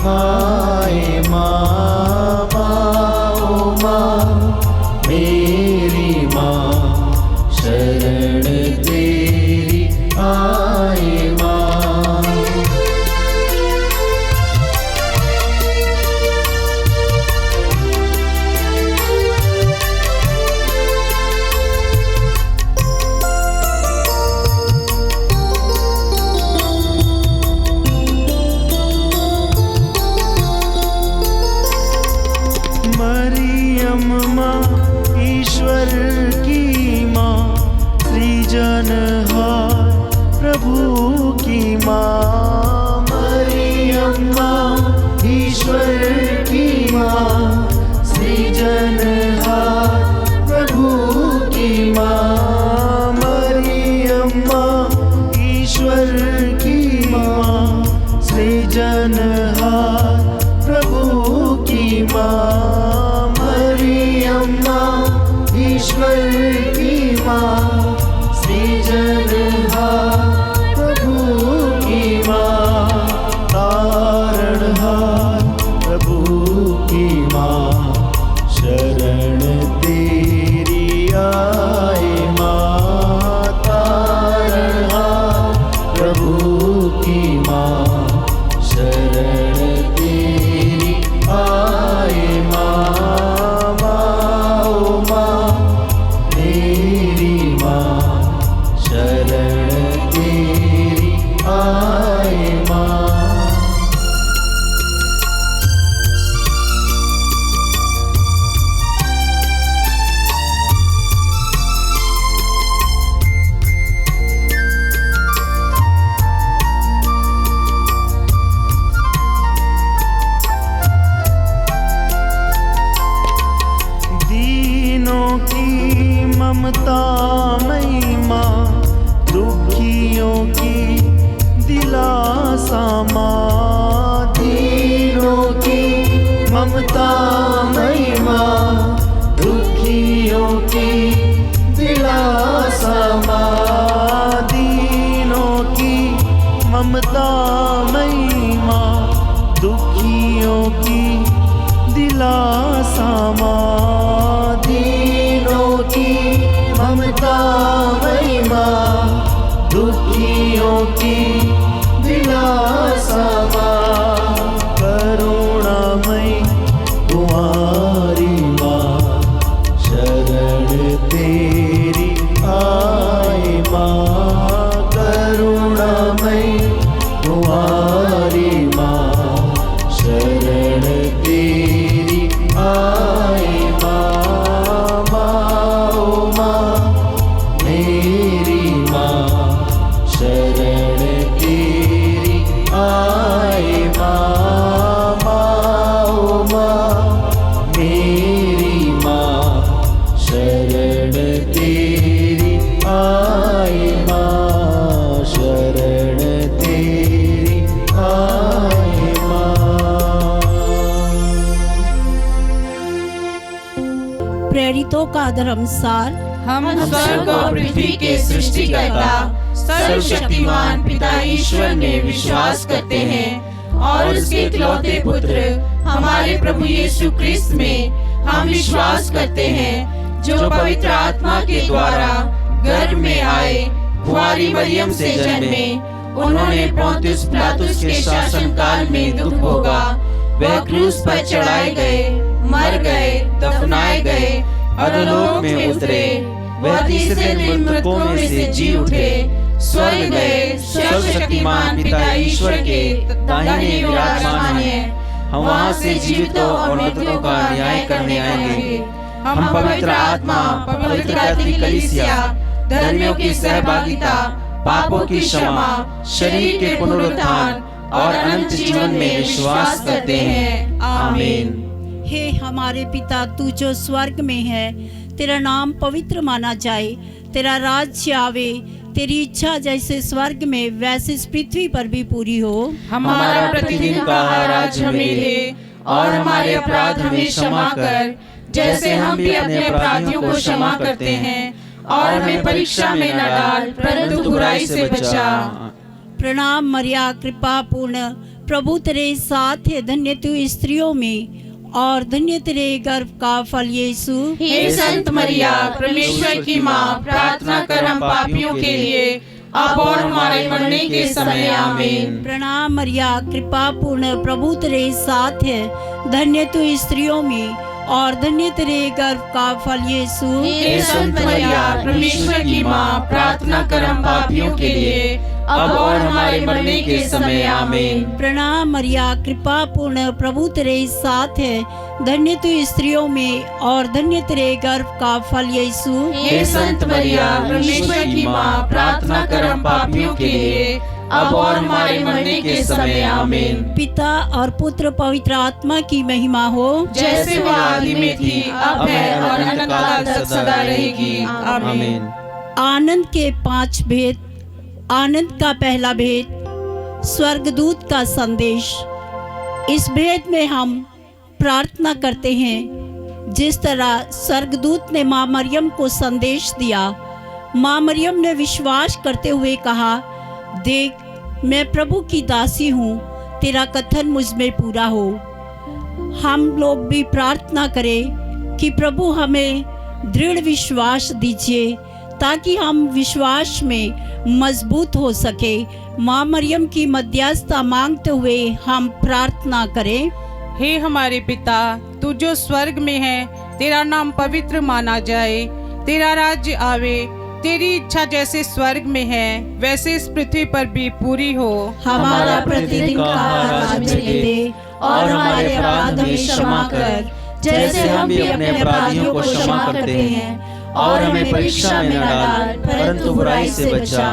आए माँ, माँ माँ मेरी माँ, शरण तेरी आए माँ। मरियम माँ ईश्वर की माँ, सृजनहार प्रभु की माँ। मरियम माँ ईश्वर की माँ, सृजनहार प्रभु की माँ। मरियम माँ ईश्वर की माँ, सृजनहार प्रभु की माँ। मरियम माँ ईश्वर की माँ, सृजनहार प्रभु की माँ। तारणहार प्रभु की माँ, शरण तेरी आए माँ। तारणहार प्रभु की माँ, शरण तेरी आए माँ। माँ माँ मेरी माँ, शरण तेरी आए माँ। दीनों की ममता मई माँ, दुखियों की दिलासा माँ। दीनों की ममता मई माँ, दुखियों की दिलासा माँ। दीनों की ममता मई माँ, दुखियों की दिलासा माँ। दीनों की ममता मई माँ, दुखियों की दिलासा माँ। करुणामयी कुमारी माँ, शरण तेरी आए माँ। करुणामयी कुमारी माँ, शरण तेरी आए माँ। माँ माँ मेरी माँ, शरण तेरी आए माँ। माँ माँ मेरी माँ, शरण तेरी आए माँ। शरण तेरी आए माँ। प्रेरितों का धर्मसार। हम स्वर्ग और पृथ्वी के सृष्टिकर्ता सर्वशक्तिमान पिता ईश्वर में विश्वास करते हैं और उसके इकलौते पुत्र हमारे प्रभु यीशु क्रिस्त में हम विश्वास करते हैं, जो पवित्र आत्मा के द्वारा गर्भ में आए, कुंवारी मरियम से जन्मे। उन्होंने पोंतियुस पिलातुस के शासन काल में दुख भोगा, वह क्रूस पर चढ़ाए गए, मर गए, दफनाए गए, अधोलोक में उतरे। वह तीसरे दिन मृतकों में से जी उठे, स्वर्ग गए, सर्वशक्तिमान पिता ईश्वर के दाहिने विराजमान हैं। हम वहाँ से जीवितों और मृतकों का न्याय करने आएंगे। हम पवित्र आत्मा, पवित्र कैथोलिक कलीसिया, धर्मियों की सहभागिता, पापों की क्षमा, शरीर के पुनरुत्थान और अनंत जीवन में विश्वास करते हैं। आमीन। हे हमारे पिता, तू जो स्वर्ग में है, तेरा नाम पवित्र माना जाए, तेरा राज्य आवे, तेरी इच्छा जैसे स्वर्ग में वैसे इस पृथ्वी पर भी पूरी हो। हमारा प्रतिदिन का आहार आज हमें दे और हमारे अपराध हमें क्षमा कर, जैसे हम भी अपने अपराधियों को क्षमा करते हैं, और हमें परीक्षा में न डाल, परंतु बुराई से बचा। प्रणाम मरिया, कृपा पूर्ण, प्रभु तेरे साथ है, धन्य तू स्त्रियों में और धन्य तेरे गर्भ का फल यीशु। हे संत मरिया, परमेश्वर की माँ, प्रार्थना कर हम पापियों के लिए, अब और हमारे मरने के समय, आमीन। प्रणाम मरिया, कृपा पूर्ण, प्रभु तेरे साथ है, धन्य तू स्त्रियों में और धन्य तेरे गर्भ का फल यीशु। हे संत मरिया, परमेश्वर की माँ, प्रार्थना कर हम पापियों के लिए, अब और हमारे मरने के समय, आमीन। प्रणाम मरिया, कृपा पूर्ण, प्रभु तेरे साथ है, धन्य तू स्त्रियों में और धन्य तेरे गर्भ का फल यीशु। हे संत मरिया, परमेश्वर की माँ, प्रार्थना कर हम पापियों के लिए, अब और हमारे मरने के समय, आमीन। पिता और पुत्र पवित्र आत्मा की महिमा हो, जैसे वह आदि में थी, अब है और अनंत तक सदा रहेगी, आमीन। आनंद के 5 भेद। आनंद का पहला भेद, स्वर्गदूत का संदेश। इस भेद में हम प्रार्थना करते हैं जिस तरह स्वर्गदूत ने माँ मरियम को संदेश दिया। माँ मरियम ने विश्वास करते हुए कहा, देख मैं प्रभु की दासी हूँ, तेरा कथन मुझ में पूरा हो। हम लोग भी प्रार्थना करें कि प्रभु हमें दृढ़ विश्वास दीजिए ताकि हम विश्वास में मजबूत हो सके। माँ मरियम की मध्यस्थता मांगते हुए हम प्रार्थना करें। हे हमारे पिता, तू जो स्वर्ग में है, तेरा नाम पवित्र माना जाए, तेरा राज्य आवे, तेरी इच्छा जैसे स्वर्ग में है वैसे इस पृथ्वी पर भी पूरी हो। हमारा प्रतिदिन का आहार आज हमें दे और हमारे अपराध हमें क्षमा कर, जैसे हम भी अपने अपराधियों को क्षमा करते हैं, और हमें परीक्षा में न डाल परंतु बुराई से बचा।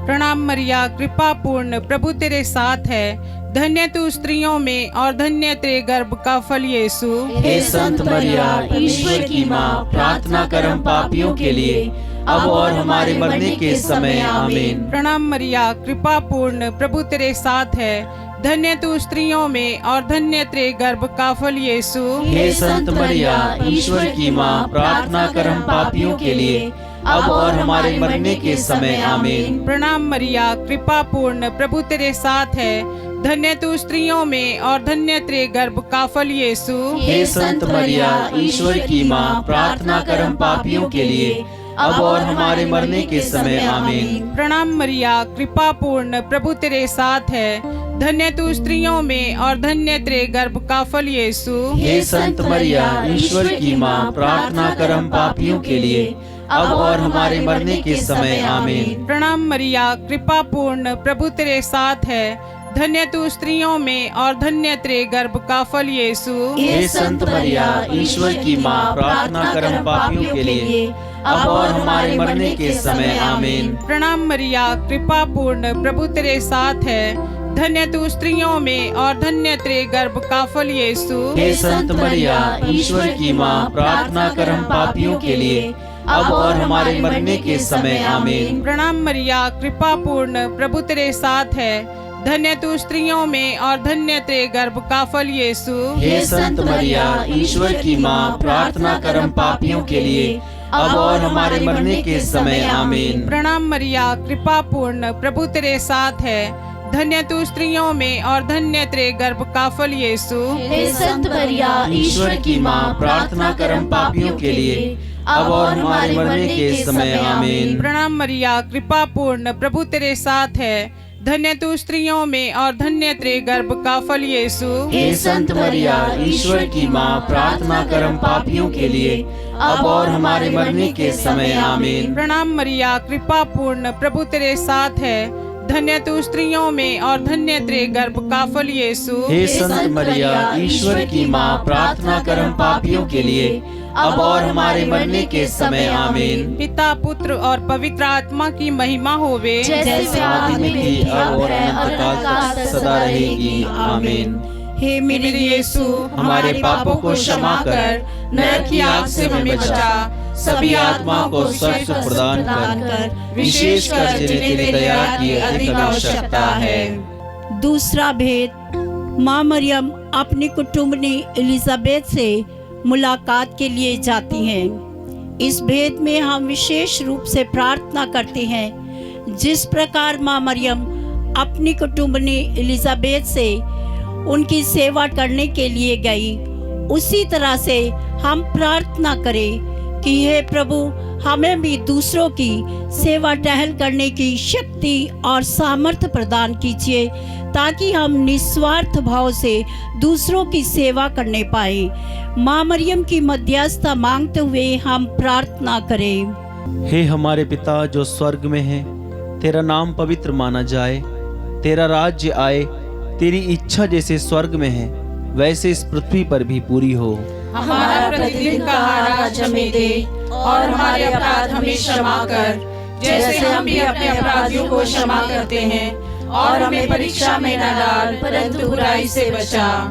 प्रणाम मरिया, कृपा पूर्ण, प्रभु तेरे साथ है, धन्य तू स्त्रियों में और धन्य तेरे गर्भ का फल यीशु। हे संत मरिया, ईश्वर की माँ, प्रार्थना कर हम पापियों के लिए, अब और हमारे मरने के समय, आमीन। प्रणाम मरिया, कृपा पूर्ण, प्रभु तेरे साथ है, धन्य तू स्त्रियों में और धन्य तेरे गर्भ का फल यीशु। हे संत मरिया, ईश्वर की माँ, प्रार्थना कर हम पापियों के लिए, अब और हमारे मरने के समय, आमीन। प्रणाम मरिया, कृपा पूर्ण, प्रभु तेरे साथ है, धन्य तू स्त्रियों में और धन्य तेरे गर्भ का फल यीशु। हे संत मरिया, ईश्वर की माँ, प्रार्थना कर हम पापियों के लिए, अब और हमारे मरने के समय, आमीन। प्रणाम मरिया, कृपा पूर्ण, प्रभु तेरे साथ है, धन्य तू स्त्रियों में और धन्य तेरे गर्भ का फल यीशु। हे संत मरिया, ईश्वर की माँ, प्रार्थना कर हम पापियों के लिए, अब और हमारे मरने के समय, आमीन। प्रणाम मरिया, कृपा पूर्ण, प्रभु तेरे साथ है, धन्य तू स्त्रियों में और धन्य तेरे गर्भ का फल यीशु। हे संत मरिया, ईश्वर की माँ, प्रार्थना कर हम पापियों के लिए, अब और हमारे मरने के समय, आमीन। प्रणाम मरिया, कृपा पूर्ण, प्रभु तेरे साथ है, धन्य तू स्त्रियों में और धन्य तेरे गर्भ का फल यीशु। हे संत मरिया, ईश्वर की माँ, प्रार्थना कर हम पापियों के लिए, अब और हमारे मरने के समय, आमीन। प्रणाम मरिया, कृपा पूर्ण, प्रभु तेरे साथ है, धन्य तू स्त्रियों में और धन्य तेरे गर्भ का फल यीशु। हे संत मरिया, ईश्वर की माँ, प्रार्थना कर हम पापियों के लिए, अब और हमारे मरने के समय, आमीन। प्रणाम मरिया, कृपा पूर्ण, प्रभु तेरे साथ है, धन्य तू स्त्रियों में और धन्य तेरे गर्भ का फल यीशु। हे संत मरिया, ईश्वर की माँ, प्रार्थना कर हम पापियों के लिए, अब और हमारे मरने के समय, आमीन। प्रणाम मरिया, कृपा पूर्ण, प्रभु तेरे साथ है, धन्य तू स्त्रियों में और धन्य तेरे गर्भ का फल यीशु। हे संत मरिया, ईश्वर की माँ, प्रार्थना कर हम पापियों के लिए, अब और हमारे मरने के समय, आमीन। प्रणाम मरिया, कृपा पूर्ण, प्रभु तेरे साथ है, धन्य तू स्त्रियों में और धन्य तेरे गर्भ का फल यीशु। हे संत मरिया, ईश्वर की माँ, प्रार्थना कर हम पापियों के लिए, अब और हमारे मरने के समय, आमीन। पिता, पुत्र और पवित्र आत्मा की महिमा होवे, जैसे आदि में थी, अब और अनंत काल तक सदा रहेगी, आमीन। हे मेरे यीशु, हमारे पापों को क्षमा कर, नरक की आग से हमें बचा, सभी आत्माओं को स्वर्ग सुख प्रदान कर, विशेषकर जिन्हें तेरी दया की अधिक आवश्यकता है। दूसरा भेद, माँ मरियम अपनी कुटुंबनी एलिजाबेथ से मुलाकात के लिए जाती हैं। इस भेद में हम विशेष रूप से प्रार्थना करते हैं जिस प्रकार माँ मरियम अपनी कुटुंबनी एलिजाबेथ से उनकी सेवा करने के लिए गई, उसी तरह से हम प्रार्थना करें कि हे प्रभु, हमें भी दूसरों की सेवा टहल करने की शक्ति और सामर्थ्य प्रदान कीजिए, ताकि हम निस्वार्थ भाव से दूसरों की सेवा करने पाए। माँ मरियम की मध्यस्थता मांगते हुए हम प्रार्थना करें। हे हमारे पिता जो स्वर्ग में है, तेरा नाम पवित्र माना जाए, तेरा राज्य आए, तेरी इच्छा जैसे स्वर्ग में है वैसे इस पृथ्वी पर भी पूरी हो। हमारा प्रतिदिन का आहार आज हमें दे, और हमारे अपराध हमें क्षमा कर, जैसे हम भी अपने अपराधियों को क्षमा करते हैं, और हमें परीक्षा में न डाल, परंतु बुराई से बचा।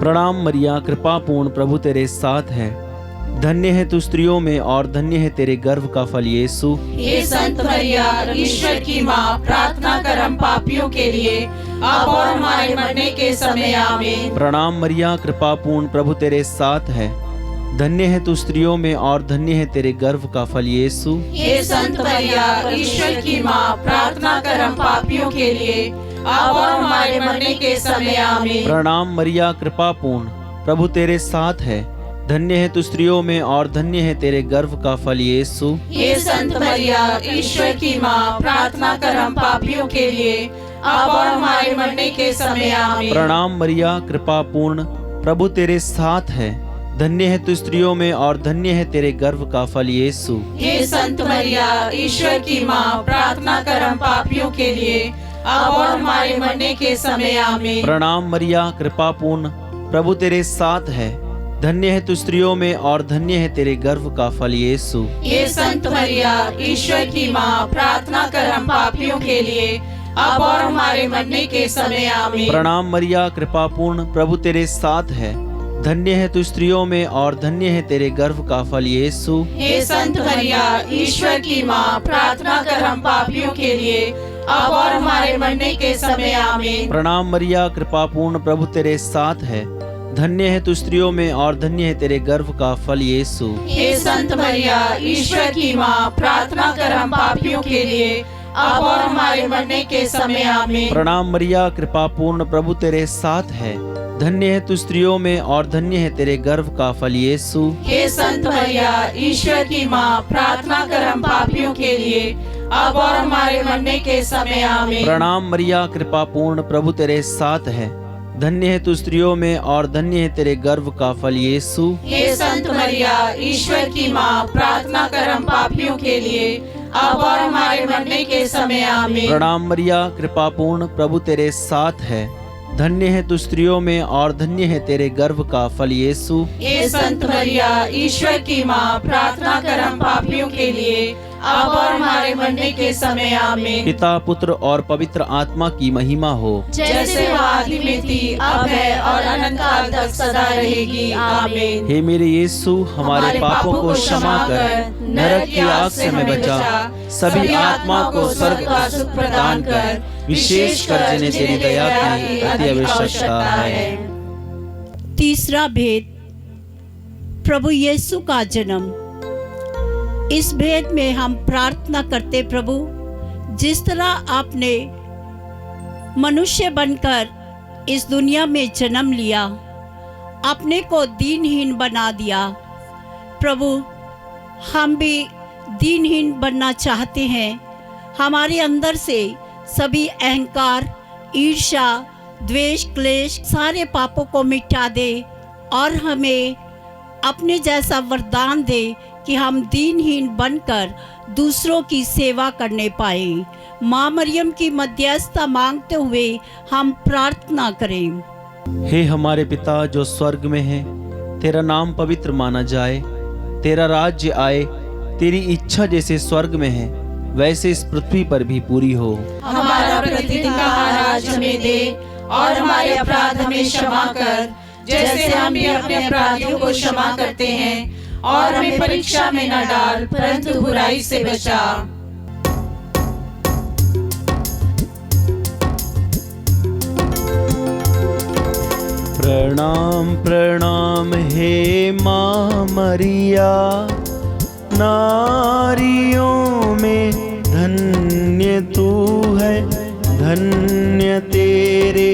प्रणाम मरिया, कृपा पूर्ण, प्रभु तेरे साथ है, धन्य है तू स्त्रियों में और धन्य है तेरे गर्भ का फल यीशु। हे संत मरिया, ईश्वर की माँ, प्रार्थना कर हम पापियों के लिए, अब और हमारे मरने के समय आमीन। प्रणाम मरिया, कृपा पूर्ण, प्रभु तेरे साथ है, धन्य है तू स्त्रियों में और धन्य है तेरे गर्भ का फल यीशु। हे संत मरिया, ईश्वर की माँ, प्रार्थना कर हम पापियों के लिए, अब और हमारे मरने के समय आमीन। प्रणाम मरिया, कृपा पूर्ण, प्रभु तेरे साथ है, धन्य है तू स्त्रियों में और धन्य है तेरे गर्भ का फल यीशु। हे संत मरिया, ईश्वर की माँ, प्रार्थना कर हम पापियों के लिए, अब और हमारे मरने के समय आमीन। प्रणाम मरिया, कृपा पूर्ण, प्रभु तेरे साथ है, धन्य है तू स्त्रियों में और धन्य है तेरे गर्भ का फल यीशु। हे संत मरिया, ईश्वर की माँ, प्रार्थना कर हम पापियों के लिए, अब और हमारे मरने के समय आमीन। प्रणाम मरिया, कृपा पूर्ण, प्रभु तेरे साथ है, धन्य है तू स्त्रियों में और धन्य है तेरे गर्भ का फल यीशु। हे संत मरिया, ईश्वर की माँ, प्रार्थना कर हम पापियों के लिए, अब और हमारे मरने के समय आमीन। प्रणाम मरिया, कृपा पूर्ण, प्रभु तेरे साथ है, धन्य है तू स्त्रियों में और धन्य है तेरे गर्भ का फल यीशु। हे संत मरिया, ईश्वर की माँ, प्रार्थना कर हम पापियों के लिए, अब और हमारे मरने के समय आमीन। प्रणाम मरिया, कृपा पूर्ण, प्रभु तेरे साथ है, धन्य है तू स्त्रियों में और धन्य है तेरे गर्भ का फल यीशु। हे संत मरिया, ईश्वर की माँ, प्रार्थना कर हम पापियों के लिए, अब और हमारे मरने के समय आमीन। प्रणाम मरिया, कृपा पूर्ण, प्रभु तेरे साथ है, धन्य है तू स्त्रियों में और धन्य है तेरे गर्भ का फल यीशु। हे संत मरिया, ईश्वर की माँ, प्रार्थना कर हम पापियों के लिए, अब और हमारे मरने के समय आमीन। प्रणाम मरिया, कृपा पूर्ण, प्रभु तेरे साथ है, धन्य है तू स्त्रियों में और धन्य है तेरे गर्भ का फल यीशु। हे संत मरिया, ईश्वर की माँ, प्रार्थना कर हम पापियों के लिए, अब और हमारे मरने के समय आमीन। प्रणाम मरिया, कृपा पूर्ण, प्रभु तेरे साथ है, धन्य है तू स्त्रियों में और धन्य है तेरे गर्भ का फल यीशु। हे संत मरिया, ईश्वर की माँ, प्रार्थना कर हम पापियों के लिए, अब और हमारे मरने के समय आमीन। पिता, पुत्र और पवित्र आत्मा की महिमा हो, जैसे वो आदि में थी, अब है और अनंत काल तक सदा रहेगी, आमीन। हे मेरे यीशु, हमारे पापों को क्षमा कर, नरक की आग से हमें बचा, सभी आत्मा को स्वर्ग का सुख प्रदान कर, विशेष कर जिन्हें तेरी दया की अति आवश्यकता है। तीसरा भेद, प्रभु यीशु का जन्म। इस भेद में हम प्रार्थना करते, प्रभु, जिस तरह आपने मनुष्य बनकर इस दुनिया में जन्म लिया, अपने को दीनहीन बना दिया, प्रभु हम भी दीनहीन बनना चाहते हैं। हमारे अंदर से सभी अहंकार, ईर्ष्या, द्वेष, क्लेश, सारे पापों को मिटा दे और हमें अपने जैसा वरदान दे कि हम दीनहीन बनकर दूसरों की सेवा करने पाए। माँ मरियम की मध्यस्थता मांगते हुए हम प्रार्थना करें। हे हमारे पिता जो स्वर्ग में है, तेरा नाम पवित्र माना जाए, तेरा राज्य आए, तेरी इच्छा जैसे स्वर्ग में है वैसे इस पृथ्वी पर भी पूरी हो। हमारा प्रतिदिन का आहार आज हमें दे, और हमारे अपराध हमें क्षमा कर, जैसे हम भी अपने अपराधियों को क्षमा करते हैं, और हमें परीक्षा में न डाल, परंतु बुराई से बचा। प्रणाम प्रणाम हे माँ मरिया, नारियों में धन्य तू है, धन्य तेरे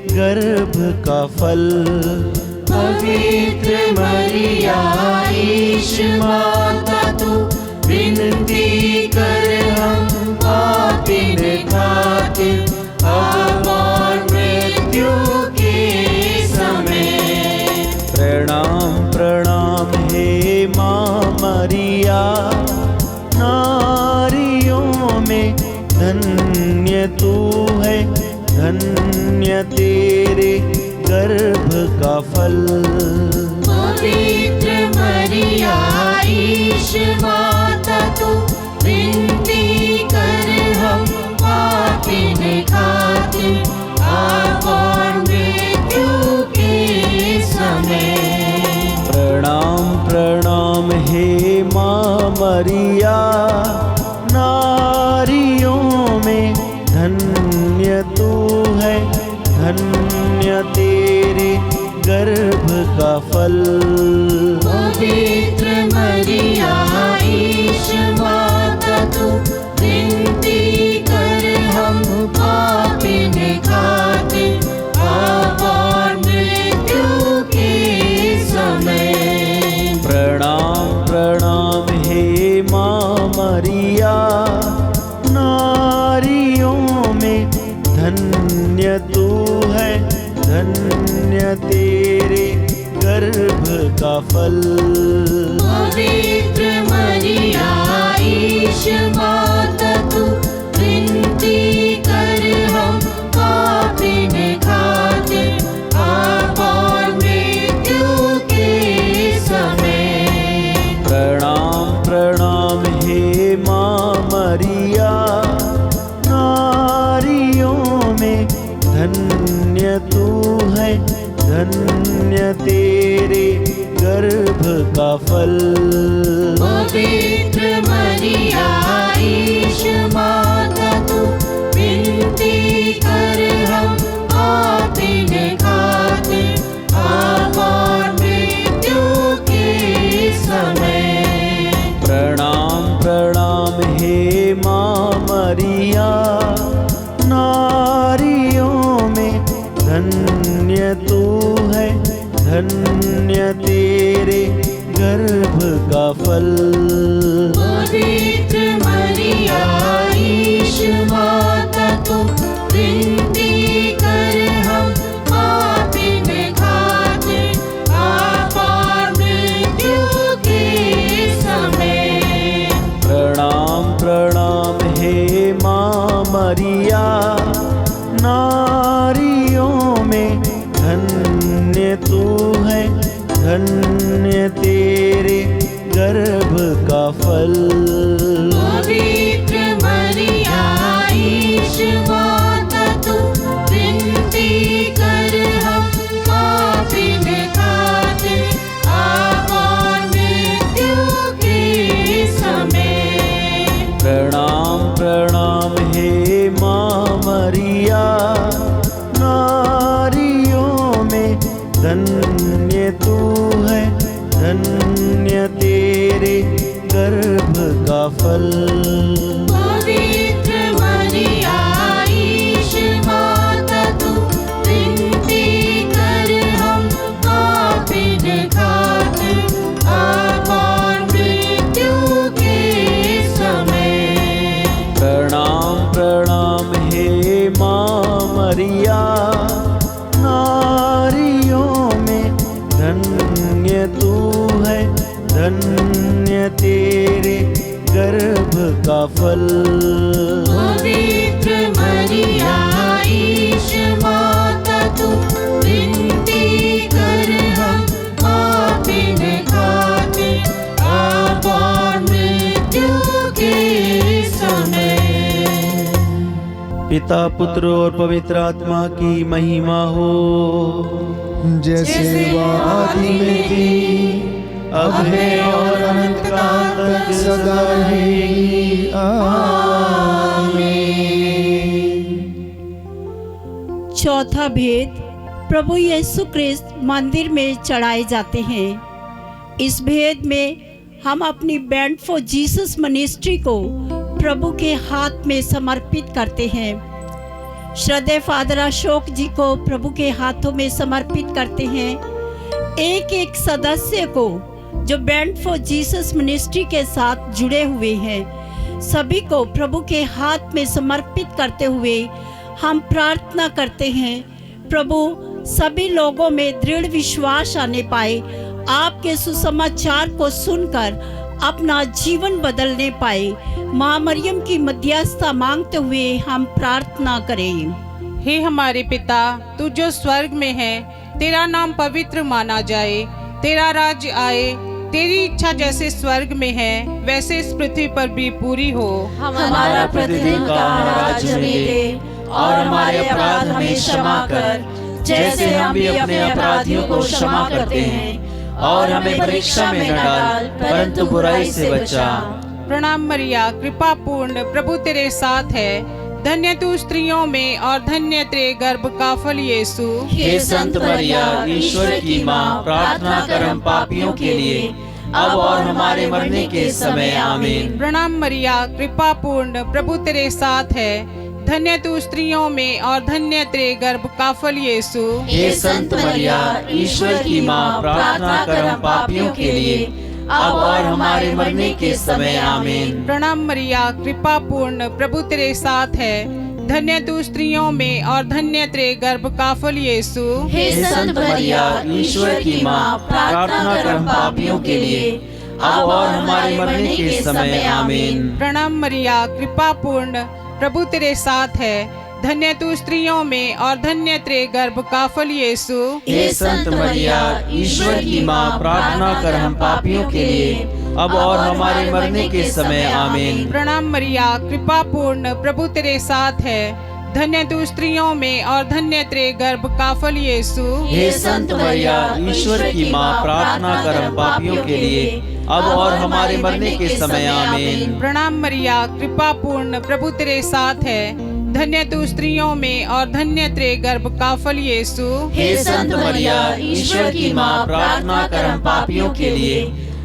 गर्भ का फल। पवित्र मरिया ईश माता तू विनती कर हम पापिन खातिर अब और मृत्यु के समय। प्रणाम प्रणाम हे माँ मरिया, नारियों में धन्य तू है, धन्य तेरे गर्भ का फल। पवित्र मरिया ईश माता तू विनती कर हम पापिन खातिर अब और मृत्यु के समय। प्रणाम प्रणाम हे माँ मरिया, नारियों में धन्य तू है, धन्य तेरे गर्भ का फल। पवित्र मरिया ईश माता तू विनती कर हम पापिन खातिर अब और मृत्यु के समय। प्रणाम प्रणाम हे माँ मरिया, नारियों में धन्य तू है, धन्य तेरे गर्भ का फल। पवित्र मरिया ईश माता तू विनती कर हम पापिन खातिर अब और मृत्यु के समय। प्रणाम प्रणाम हे माँ मरिया, नारियों में धन्य तू है, धन्य तेरे गर्भ का फल। पवित्र मरिया ईश माता तू विनती कर हम पापिन खातिर अब और मृत्यु के समय। प्रणाम प्रणाम हे माँ मरिया, नारियों में धन्य तू है, धन्य तेरे गर्भ का फल। पवित्र मरिया ईश माता तू विनती कर हम पापिन खातिर अब और मृत्यु के समय। प्रणाम प्रणाम हे माँ मरिया, नारियों में धन्य तू है, धन्य तेरे गर्भ का फल। पवित्र मरिया ईश माता तू विनती कर हम पापिन खातिर अब और मृत्यु के समय। प्रणाम प्रणाम हे माँ मरिया, नारियों में धन्य तू है, धन्य तेरे गर्भ का फल। पवित्र मरिया ईश माता तू विनती कर हम पापिन खातिर अब और मृत्यु के समय। प्रणाम प्रणाम हे माँ मरिया, नारियों में धन्य तू है, धन्य तेरे गर्भ का फल। पवित्र मरिया ईश माता तू विनती कर हम पापिन खातिर अब और मृत्यु के समय। पिता पुत्र और पवित्र आत्मा की महिमा हो, जैसे वह आदि में थी, अब है और अनंत काल तक सदा रहेगी। आमीन। चौथा भेद, प्रभु यीशु क्रिस्त मंदिर में चढ़ाए जाते हैं। इस भेद में हम अपनी बैंड फॉर जीसस मिनिस्ट्री को प्रभु के हाथ में समर्पित करते हैं। श्रद्धेय फादर अशोक जी को प्रभु के हाथों में समर्पित करते हैं। एक एक सदस्य को जो बैंड फॉर जीसस मिनिस्ट्री के साथ जुड़े हुए हैं, सभी को प्रभु के हाथ में समर्पित करते हुए हम प्रार्थना करते हैं, प्रभु सभी लोगों में दृढ़ विश्वास आने पाए, आपके सुसमाचार को सुनकर अपना जीवन बदलने पाए। माँ मरियम की मध्यस्थता मांगते हुए हम प्रार्थना करें। हे हमारे पिता, तू जो स्वर्ग में है, तेरा नाम पवित्र माना जाए, तेरा राज्य आए, तेरी इच्छा जैसे स्वर्ग में है वैसे इस पृथ्वी पर भी पूरी हो। हमारा प्रतिदिन का आज हमें दे, और हमारे अपराध हमें क्षमा कर, जैसे हम भी अपने अपराधियों को क्षमा करते हैं, और हमें परीक्षा में न डाल, परंतु बुराई से बचा। प्रणाम मरिया, कृपा पूर्ण, प्रभु तेरे साथ है, धन्य तू स्त्रियों में और धन्य तेरे गर्भ का फल यीशु। हे संत मरिया, ईश्वर की माँ, प्रार्थना कर हम पापियों के लिए, अब और हमारे मरने के समय। आमीन। प्रणाम मरिया, कृपा पूर्ण, प्रभु तेरे साथ है, धन्य तू स्त्रियों में और धन्य तेरे गर्भ का फल यीशु। हे संत मरिया, ईश्वर की माँ, प्रार्थना कर हम पापियों के लिए, अब और हमारे मरने के समय। आमीन। प्रणाम मरिया, कृपा पूर्ण, प्रभु तेरे साथ है, धन्य तू स्त्रियों में और धन्य तेरे गर्भ का फल यीशु। हे संत मरिया, ईश्वर की माँ, प्रार्थना कर हम पापियों के लिए, अब और हमारे मरने के समय। आमीन। प्रणाम मरिया, कृपा पूर्ण, प्रभु तेरे साथ है, धन्य तू स्त्रियों में और धन्य तेरे गर्भ का फल यीशु। हे संत मरिया, ईश्वर की माँ, प्रार्थना कर हम पापियों के लिए, अब और हमारे मरने के समय। आमीन। प्रणाम मरिया, कृपा पूर्ण, प्रभु तेरे साथ है, धन्य तू स्त्रियों में और धन्य तेरे गर्भ का फल यीशु। हे संत मरिया, ईश्वर की माँ, प्रार्थना कर हम पापियों के लिए, अब और हमारे मरने के समय। आमीन। प्रणाम मरिया, कृपा पूर्ण, प्रभु तेरे साथ है, धन्य तू स्त्रियों में और धन्य तेरे गर्भ का फल यीशु। हे संत मरिया, ईश्वर की माँ, प्रार्थना कर हम पापियों के लिए,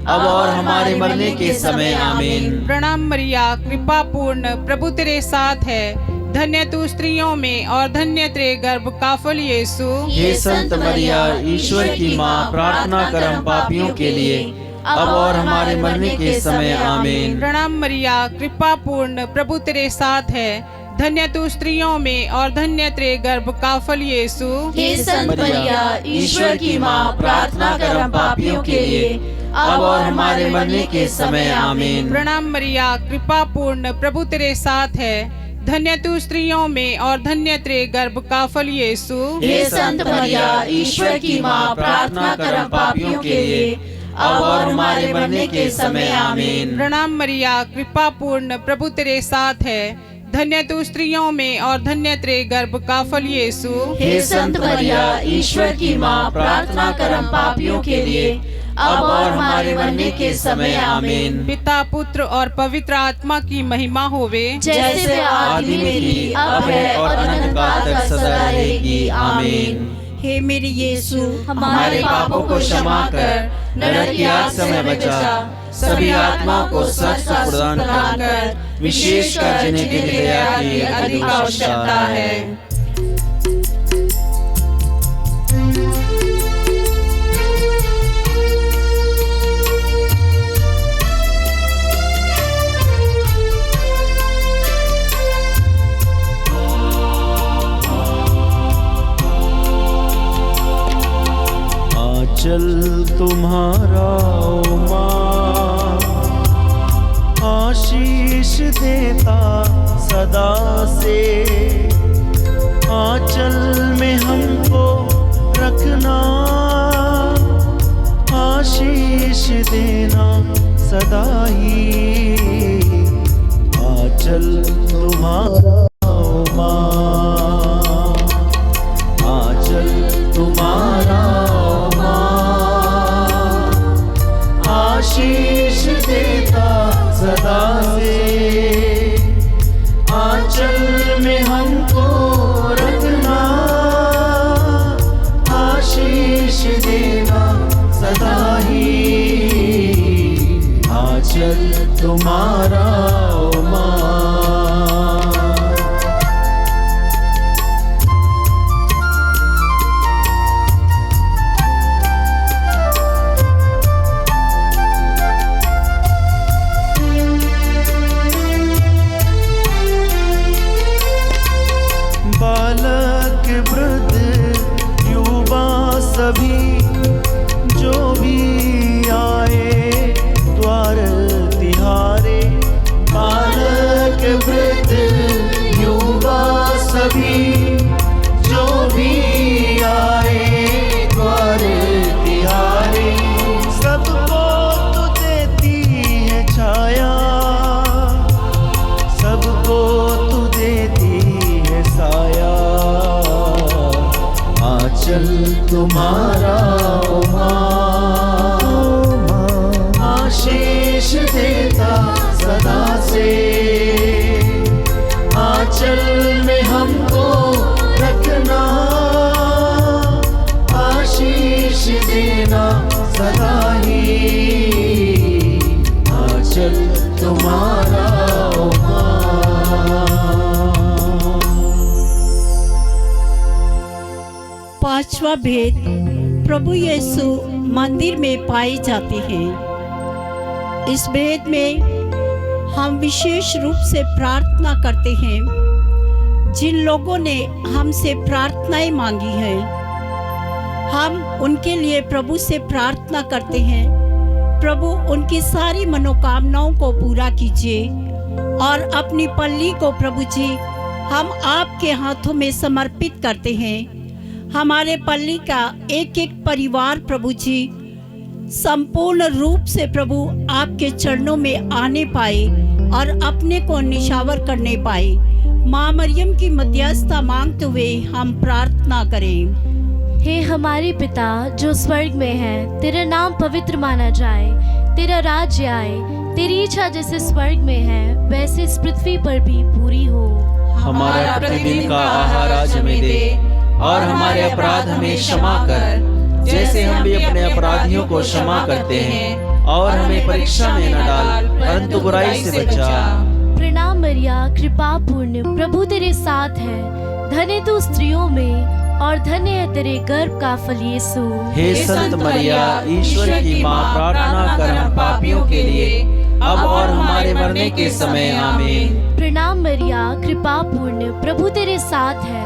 अब और हमारे मरने के समय। आमीन। प्रणाम मरिया, कृपा पूर्ण, प्रभु तेरे साथ है, धन्य तू स्त्रियों में और धन्य तेरे गर्भ का फल यीशु। हे संत मरिया, ईश्वर की माँ, प्रार्थना कर हम पापियों के लिए, अब और हमारे मरने के समय। आमीन। प्रणाम मरिया, कृपा पूर्ण, प्रभु तेरे साथ है, धन्य तू स्त्रियों में और धन्य तेरे गर्भ का फल यीशु। हे संत मरिया, ईश्वर की माँ, प्रार्थना कर हम पापियों के लिए, अब और हमारे मरने के समय। आमीन। प्रणाम मरिया, कृपा पूर्ण, प्रभु तेरे साथ है, धन्य तू स्त्रियों में और धन्य तेरे गर्भ का फल यीशु। हे संत मरिया, ईश्वर की माँ, प्रार्थना कर हम पापियों के लिए, अब और हमारे मरने के समय। आमीन। प्रणाम मरिया, कृपा पूर्ण, प्रभु तेरे साथ है, धन्य तू स्त्रियों में और धन्य तेरे गर्भ का फल यीशु। हे संत मरिया, ईश्वर की माँ, प्रार्थना कर हम पापियों के लिए, अब और हमारे मरने के समय। आमीन। पिता, पुत्र और पवित्र आत्मा की महिमा होवे, जैसे आदि में थी, अब है और अनंत काल तक सदा रहेगी। आमीन। हे मेरे यीशु, हमारे पापों को क्षमा कर, नरक की आग से हमें बचा, सभी आत्माओं को स्वर्ग का सुख प्रदान कर, विशेषकर जिन्हें तेरी दया की अधिक आवश्यकता है। चल तुम्हारा ओ माँ, आशीष देता सदा से, आंचल में हमको रखना, आशीष देना सदा ही, आंचल तुम्हारा ओ माँ, आंचल तुम्हारा आशीष देता सदा से, आंचल में हमको रखना, आशीष देना सदा ही, आंचल तुम्हारा ओ माँ। तुम्हारा ओ माँ, आशीष देता सदा से, आंचल में हमको रखना, आशीष देना सदा ही, आंचल तुम्हारा ओ माँ। पांचवा भेद, प्रभु यीशु मंदिर में पाए जाते हैं। इस भेद में हम विशेष रूप से प्रार्थना करते हैं। जिन लोगों ने हमसे प्रार्थनाएं मांगी हैं, हम उनके लिए प्रभु से प्रार्थना करते हैं। प्रभु उनकी सारी मनोकामनाओं को पूरा कीजिए और अपनी पल्ली को प्रभु जी हम आपके हाथों में समर्पित करते हैं। हमारे पल्ली का एक एक परिवार प्रभु जी संपूर्ण रूप से प्रभु आपके चरणों में आने पाए और अपने को निशावर करने पाए। माँ मरियम की मध्यस्थता मांगते हुए हम प्रार्थना करें। हे हमारे पिता जो स्वर्ग में है, तेरा नाम पवित्र माना जाए, तेरा राज्य आए, तेरी इच्छा जैसे स्वर्ग में है वैसे इस पृथ्वी पर भी पूरी हो। हमारा प्रतिदिन का आहार आज हमें दे और हमारे अपराध हमें क्षमा कर जैसे हम भी अपने अपराधियों को क्षमा करते हैं, और हमें परीक्षा में न डाल परंतु बुराई से बचा। प्रणाम मरिया, कृपा पूर्ण, प्रभु तेरे साथ है, धन्य तू स्त्रियों में और धन्य है तेरे गर्भ का फल यीशु। हे संत मरिया, ईश्वर की माँ, प्रार्थना कर हम पापियों के लिए अब और हमारे मरने के समय आमीन। प्रणाम मरिया, कृपा पूर्ण, प्रभु तेरे साथ है,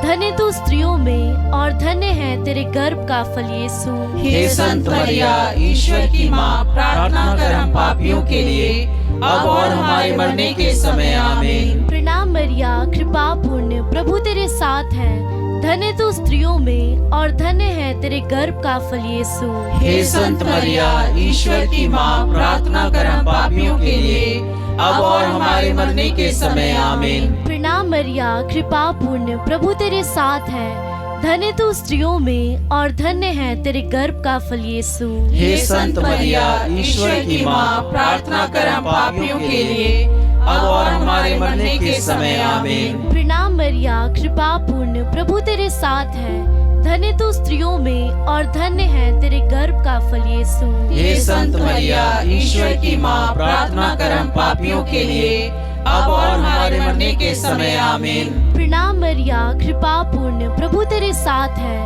धन्य तू स्त्रियों में और धन्य है तेरे गर्भ का फल यीशु। हे संत मरिया, ईश्वर की माँ, प्रार्थना कर हम पापियों के लिए अब और हमारे मरने के समय आमीन। प्रणाम मरिया, कृपा पूर्ण, प्रभु तेरे साथ है, धन्य तू स्त्रियों में और धन्य है तेरे गर्भ का फल यीशु। हे संत मरिया, ईश्वर की माँ, प्रार्थना कर हम पापियों के लिए अब और हमारे मरने के समय आमीन। प्रणाम मरिया, कृपा पूर्ण, प्रभु तेरे साथ है, धन्य तू स्त्रियों में और धन्य है तेरे गर्भ का फल यीशु। हे संत मरिया, ईश्वर की माँ, प्रार्थना कर हम पापियों के लिए अब और हमारे मरने के समय आमीन। प्रणाम मरिया, कृपा पूर्ण, प्रभु तेरे साथ है, धन्य तू स्त्रियों में और धन्य है तेरे गर्भ का फल यीशु। हे संत मरिया, ईश्वर की माँ, प्रार्थना कर हम पापियों के लिए अब और हमारे मरने के समय आमीन। प्रणाम मरिया, कृपा पूर्ण, प्रभु तेरे साथ है,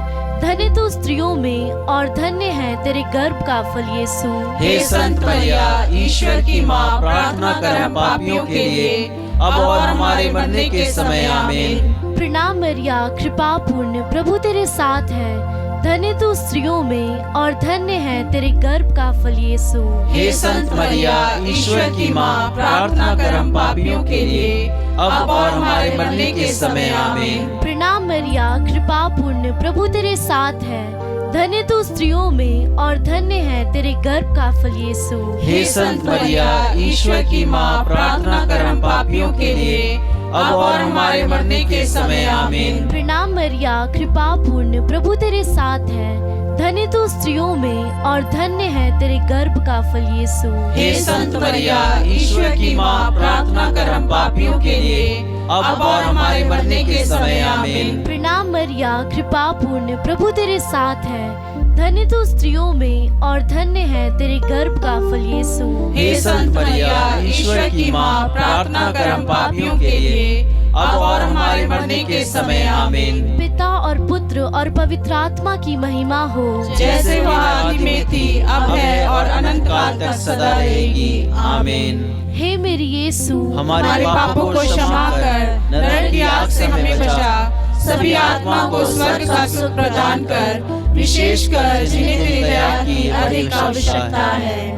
धन्य तू स्त्रियों में और धन्य है तेरे गर्भ का फल यीशु। हे संत मरिया, ईश्वर की माँ, प्रार्थना कर हम पापियों के लिए अब और हमारे मरने के समय आमीन। प्रणाम मरिया, कृपा पूर्ण, प्रभु तेरे साथ है, धन्य तू स्त्रियों में और धन्य है तेरे गर्भ का फल यीशु। हे संत मरिया, ईश्वर की माँ, प्रार्थना कर हम पापियों के लिए अब और हमारे मरने के समय आमीन। प्रणाम मरिया, कृपा पूर्ण, प्रभु तेरे साथ है, धन्य तू स्त्रियों में और धन्य है तेरे गर्भ का फल यीशु। हे संत मरिया, ईश्वर की माँ, प्रार्थना कर हम पापियों के लिए अब और हमारे मरने के समय आमीन। प्रणाम मरिया, कृपा पूर्ण, प्रभु तेरे साथ है, धन्य तू स्त्रियों में और धन्य है तेरे गर्भ का फल यीशु। हे संत मरिया, ईश्वर की माँ, प्रार्थना कर हम पापियों के लिए अब और हमारे मरने के समय आमीन। प्रणाम मरिया, कृपा पूर्ण, प्रभु तेरे साथ है, धन्य तू स्त्रियों में और धन्य है तेरे गर्भ का फल यीशु। हे संत मरिया, ईश्वर की माँ, प्रार्थना कर हम पापियों के लिए अब और हमारे मरने के समय आमीन। पिता और पुत्र और पवित्र आत्मा की महिमा हो, जैसे वह आदि में थी, अब है और अनंत काल तक सदा रहेगी आमीन। हे मेरी यीशु, हमारे पापों को क्षमा कर, नरक की आग से हमें बचा, सभी आत्मा को स्वर्ग का सुख प्रदान कर, विशेषकर जिन्हें तेरी दया की अधिक आवश्यकता है।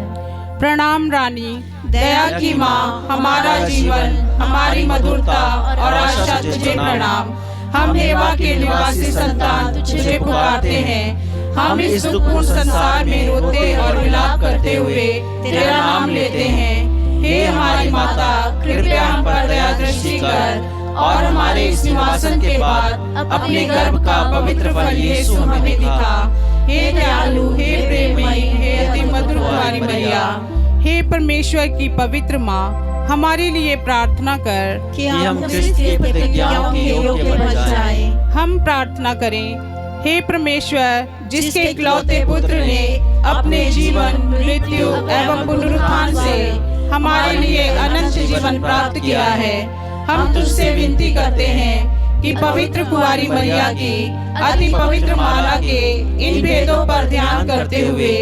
प्रणाम रानी, दया की माँ, हमारा जीवन, हमारी मधुरता और आशा तुझे प्रणाम। हम हेवा के निवासी संतान तुझे पुकारते हैं। हम इस दुखपूर्ण संसार में रोते और विलाप करते हुए तेरा नाम लेते हैं। हे हमारी माता, कृपया हम पर दया दृष्टि कर और हमारे इस सिंहासन के बाद अपने गर्भ का पवित्र फल यीशु हमें दिखा। हे दयालु, हे प्रेममयी, हे अति मधुर कुंवारी मरिया, हे परमेश्वर की पवित्र माँ, हमारे लिए प्रार्थना कर कि हम क्रिस्त की प्रतिज्ञाओं के योग्य बन जाएं। हम प्रार्थना करें। हे परमेश्वर, जिसके इकलौते पुत्र ने अपने जीवन, मृत्यु एवं पुनरुत्थान से हमारे लिए अनंत जीवन प्राप्त किया है, हम तुझसे विनती करते हैं कि पवित्र कुंवारी मरिया की अति पवित्र माला के इन भेदों पर ध्यान करते हुए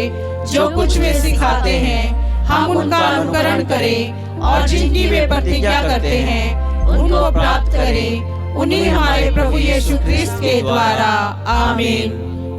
जो कुछ वे सिखाते हैं, हम उनका अनुकरण करें और जिनकी वे प्रतिज्ञा करते हैं उनको प्राप्त करें। उन्हीं हमारे प्रभु यीशु ख्रिस्त के द्वारा, आमीन।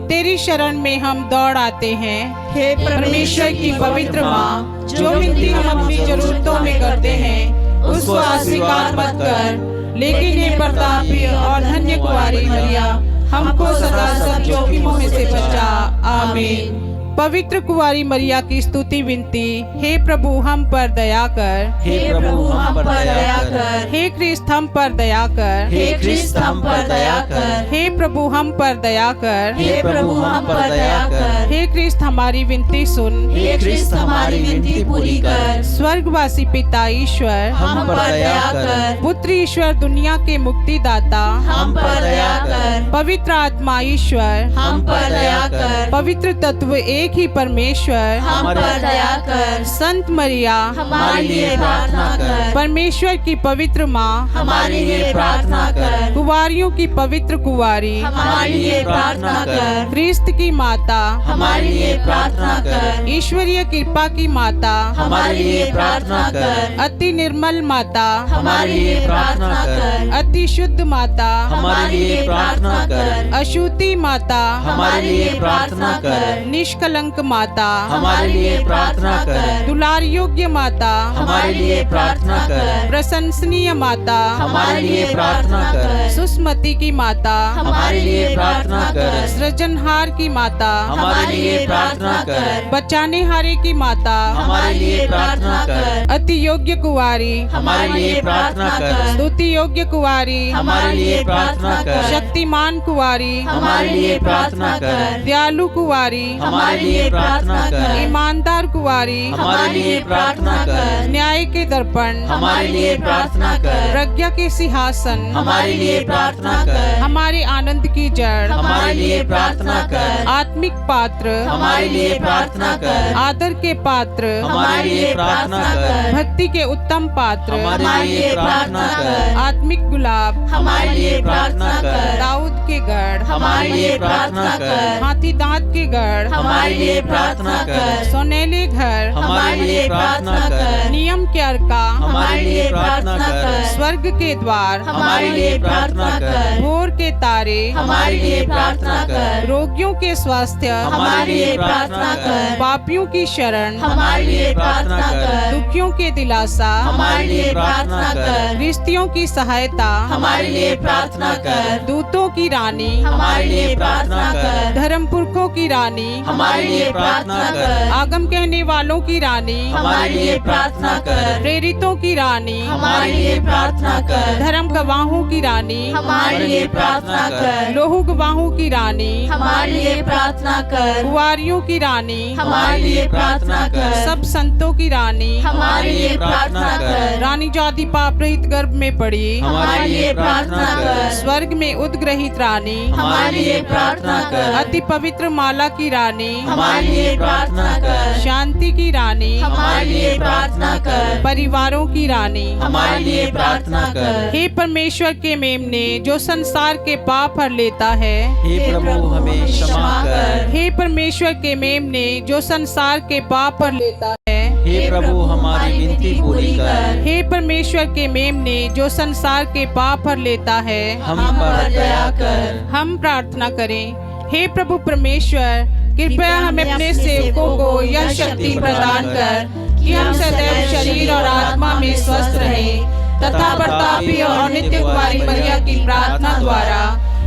तेरी शरण में हम दौड़ आते हैं, हे परमेश्वर की पवित्र माँ, जो विनती हम अपनी जरूरतों में करते हैं उसको अस्वीकार मत कर, लेकिन ये प्रतापी और धन्य कुंवारी मरिया, हमको सदा सब जोखिमों में से बचा। आमीन। पवित्र कुंवारी मरिया की स्तुति विनती। हे प्रभु, हम पर दया कर। हे प्रभु, हम पर दया कर। हे क्रिस्त, हम पर दया कर। हे क्रिस्त, हम पर दया कर। हे प्रभु, हम पर दया कर। हे प्रभु, हम पर दया कर। हे क्रिस्त, हमारी विनती सुन। हे क्रिस्त, हमारी विनती पूरी कर। स्वर्गवासी पिता ईश्वर, हम पर दया कर। पुत्र ईश्वर, दुनिया के मुक्तिदाता, हम पर दया कर। पवित्र आत्मा ईश्वर, हम पर दया कर। पवित्र तत्व एक ही परमेश्वर, हम पर दया कर। संत मरिया, हमारे लिए प्रार्थना कर। परमेश्वर की पवित्र माँ, हमारे लिए प्रार्थना कर। कुंवारियों की पवित्र कुंवारी, हमारे लिए प्रार्थना कर। क्रिस्त की माता, हमारे लिए प्रार्थना कर। ईश्वरीय कृपा की माता, हमारे लिए प्रार्थना कर। अति निर्मल माता, हमारे लिए प्रार्थना कर। अति शुद्ध माता, हमारे लिए प्रार्थना कर। अशुद्धि माता, हमारे लिए प्रार्थना कर। निष्कलंक माता, हमारे लिए प्रार्थना कर। दुलार योग्य माता, हमारे लिए प्रार्थना कर। प्रशंसनीय माता, हमारे लिए प्रार्थना कर। सुस्मति की माता, हमारे लिए प्रार्थना कर। सृजनहार की माता, हमारे लिए प्रार्थना कर। बचाने हारे की माता, हमारे लिए प्रार्थना कर। अति योग्य कुंवारी, हमारे लिए प्रार्थना कर। स्तुति योग्य कुंवारी, हमारे लिए प्रार्थना कर। शक्तिमान कुंवारी, हमारे लिए प्रार्थना कर। दयालु कुंवारी, हमारे लिए प्रार्थना कर। ईमानदार कुंवारी, हमारे लिए प्रार्थना कर। न्याय के दर्पण, हमारे लिए प्रार्थना कर। प्रज्ञा के सिंहासन, हमारे लिए प्रार्थना कर। हमारे आनंद की जड़, हमारे लिए प्रार्थना कर। आत्मिक पात्र, हमारे लिए प्रार्थना कर। आदर के पात्र, हमारे लिए प्रार्थना कर। भक्ति के उत्तम पात्र, हमारे लिए प्रार्थना कर। आत्मिक गुलाब, हमारे लिए प्रार्थना कर। दाऊद के गढ़, हमारे लिए प्रार्थना कर। हाथी दांत के गढ़, हमारे लिए प्रार्थना कर। सोनेले घर, हमारे लिए प्रार्थना कर। नियम के अर्का, हमारे लिए प्रार्थना कर। स्वर्ग के द्वार, हमारे लिए प्रार्थना कर। भोर के तारे, हमारे लिए प्रार्थना कर। रोगियों के स्वास्थ्य, हमारे लिए प्रार्थना कर। पापियों की शरण, हमारे लिए प्रार्थना कर। दुखियों के दिलासा, हमारे लिए प्रार्थना कर। रिश्तियों की सहायता, हमारे लिए प्रार्थना कर। दूतों की रानी, हमारे लिए प्रार्थना कर। धर्म पुरखों की रानी, हमारे लिए प्रार्थना कर। आगम कहने वालों की रानी, हमारे लिए प्रार्थना कर। प्रेरितों की रानी, हमारे लिए प्रार्थना कर। धर्म गवाहों की रानी, हमारे लिए प्रार्थना कर। लोहू गवाहों की रानी, हमारे लिए प्रार्थना कर। कुंवारियों की रानी, हमारे लिए प्रार्थना कर। सब संतों की रानी, हमारे लिए प्रार्थना कर। रानी जाति पाप रहित गर्भ में पड़ी, हमारे लिए प्रार्थना कर। स्वर्ग में उद्ग्रहित रानी, हमारे लिए प्रार्थना कर। अति पवित्र माला की रानी, हमारे लिए प्रार्थना कर। शांति की रानी, हमारे लिए प्रार्थना कर। परिवारों की रानी, हमारे लिए प्रार्थना कर। हे परमेश्वर के मेमने, जो संसार के पाप हर लेता है, हे प्रभु, हमें क्षमा कर। हे परमेश्वर के मेमने, जो संसार के पाप हर लेता है, हे प्रभु, हमारी विनती पूरी कर। हे परमेश्वर के मेमने, जो संसार के पाप हर लेता है, हम पर दया कर। हम प्रार्थना करें। हे प्रभु परमेश्वर, कृपया हमें अपने सेवकों को यह शक्ति प्रदान कर कि हम सदैव शरीर और आत्मा में स्वस्थ रहें तथा प्रतापी और नित्य कुंवारी मरिया की प्रार्थना द्वारा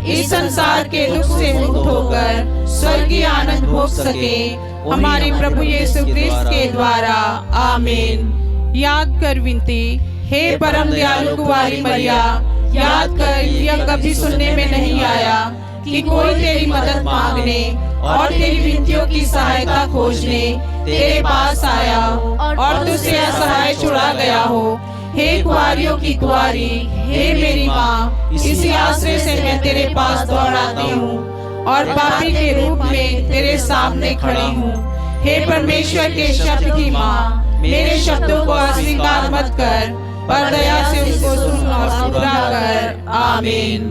इस संसार के दुख से मुक्त होकर स्वर्गीय आनंद भोग सके, हमारे प्रभु यीशु क्रिस्त के द्वारा। आमीन। याद कर विनती। हे परम दयालु कुंवारी मरिया, याद कर, यह कभी सुनने में नहीं आया कि कोई तेरी मदद मांगने और तेरी विनतियों की सहायता खोजने तेरे पास आया और तुझसे असहाय छुड़ा गया हो। हे कुंवारियों की कुंवारी, हे मेरी माँ, इसी आश्रय से मैं तेरे पास दौड़ आती हूँ और पापी के रूप में तेरे सामने खड़ी हूँ। हे परमेश्वर के शब्द की माँ, मेरे शब्दों को अस्वीकार मत कर, पर दया से उसको सुन और पूरा कर। आमीन।